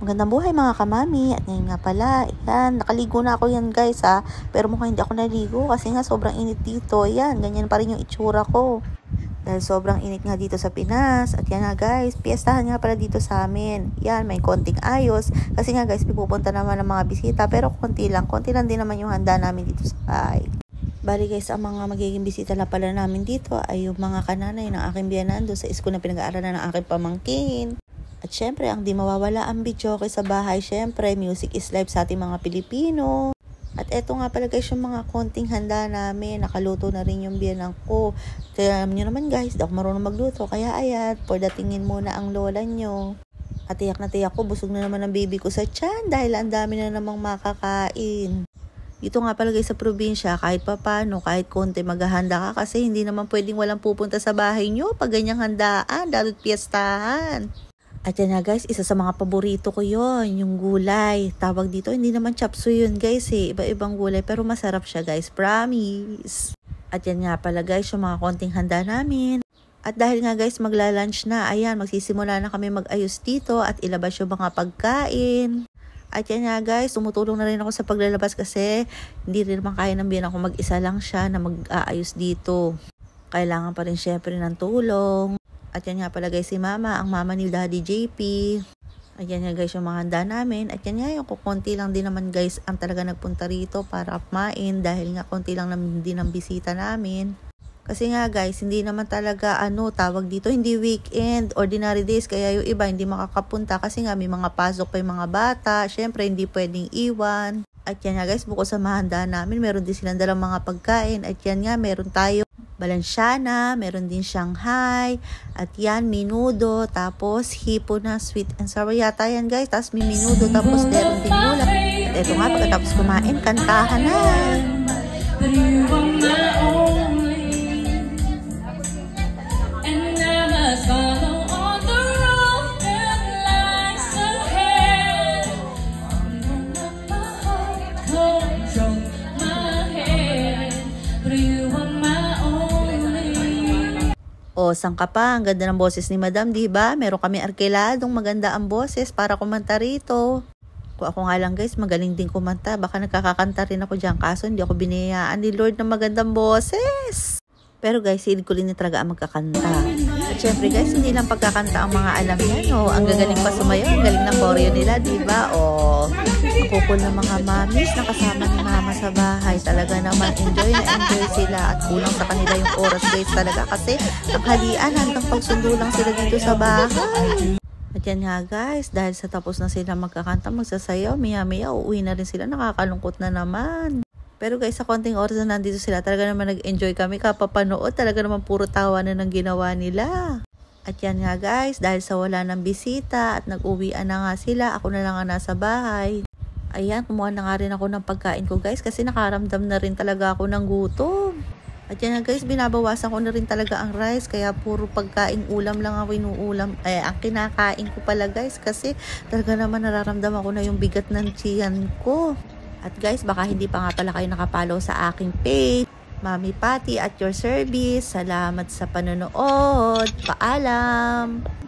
Magandang buhay mga kamami. At ngayon nga pala, yan, nakaligo na ako yan guys ha. Pero mukhang hindi ako naligo kasi nga sobrang init dito. Yan, ganyan pa rin yung itsura ko. Dahil sobrang init nga dito sa Pinas. At yan nga guys, piyestahan nga pala dito sa amin. Yan, may konting ayos. Kasi nga guys, pipupunta naman ng mga bisita. Pero konti lang din naman yung handa namin dito sa bahay. Bali guys, ang mga magiging bisita na pala namin dito ay yung mga kananay ng aking biyanan doon sa school na pinag-aaralan ng aking pamangkin. At syempre, ang di mawawala ang videoke sa bahay, syempre, music is life sa ating mga Pilipino. At eto nga pala guys, yung mga konting handa namin, nakaluto na rin yung biyanan ko. Kaya alam nyo naman guys, di ako marunong magluto, kaya ayan, datingin muna ang lola nyo. At tiyak na tiyak ko, busog na naman ang baby ko sa tiyan dahil ang dami na namang makakain. Dito nga pala guys sa probinsya, kahit papano, kahit konti maghahanda ka kasi hindi naman pwedeng walang pupunta sa bahay nyo pag ganyang handaan, lalo't piyestahan. At yan na guys, isa sa mga paborito ko yon, yung gulay. Tawag dito, hindi naman chapsuy yun guys eh. Iba-ibang gulay pero masarap siya guys, promise. At yan nga pala guys, yung mga konting handa namin. At dahil nga guys, magla-lunch na, ayan, magsisimula na kami mag-ayos dito at ilabas yung mga pagkain. At yan nga guys, tumutulong na rin ako sa paglalabas kasi hindi rin naman kaya ng biyan ako mag-isa lang siya na mag-aayos dito. Kailangan pa rin syempre ng tulong. At yan nga pala guys si mama, ang mama ni Daddy JP. At yan nga guys yung mga handa namin. At yan nga yung konti lang din naman guys ang talaga nagpunta rito para kumain. Dahil nga konti lang din ang bisita namin. Kasi nga guys, hindi naman talaga tawag dito, hindi weekend, ordinary days. Kaya yung iba hindi makakapunta kasi nga may mga pasok pa yung mga bata. Syempre hindi pwedeng iwan. At yan nga guys, bukod sa mahanda namin, meron din silang dalang mga pagkain. At yan nga, meron tayo balansyana, meron din Shanghai, at yan, minudo, tapos hipo na sweet and sour yata yan guys, tapos may minudo, tapos meron din gulay. At eto nga, pagkatapos kumain, kantahan na! O, sang ka pa? Ang ganda ng boses ni Madam, di ba? Meron kami arkiladong maganda ang boses para kumanta rito. Kung ako nga lang guys, magaling din kumanta. Baka nagkakakanta rin ako dyan. Kaso hindi ako biniyayaan ni Lord ng magandang boses. Pero guys, hindi ko rin talaga ang magkakanta. At syempre guys, hindi lang pagkakanta ang mga alam yan. O, ang gagaling pa sumayo. Ang galing ng choreo nila, di ba? O, ang kukul ng mga mamis na kasama ni mama sa bahay. Talaga naman, enjoy sila. At kulang sa kanila yung oras guys talaga. Kasi ang halian hanggang pagsundo lang sila dito sa bahay. At yan nga guys, dahil sa tapos na sila magkakanta, magsasayaw, maya-maya, uuwi na rin sila. Nakakalungkot na naman. Pero guys, sa konting oras na nandito sila, talaga naman nag-enjoy kami kapapanood. Talaga naman puro tawanan ng ginawa nila. At yan nga guys, dahil sa wala ng bisita at nag-uwian na nga sila, ako na lang ang nasa bahay. Ayan, kumuha na nga rin ako ng pagkain ko guys kasi nakaramdam na rin talaga ako ng gutom. At yan nga guys, binabawasan ko na rin talaga ang rice kaya puro pagkain ulam lang ako inuulam. Ang kinakain ko pala guys kasi talaga naman nararamdaman ko na yung bigat ng tiyan ko. At guys, baka hindi pa nga pala kayo nakapollow sa aking page. Mami Patty at your service. Salamat sa panonood. Paalam!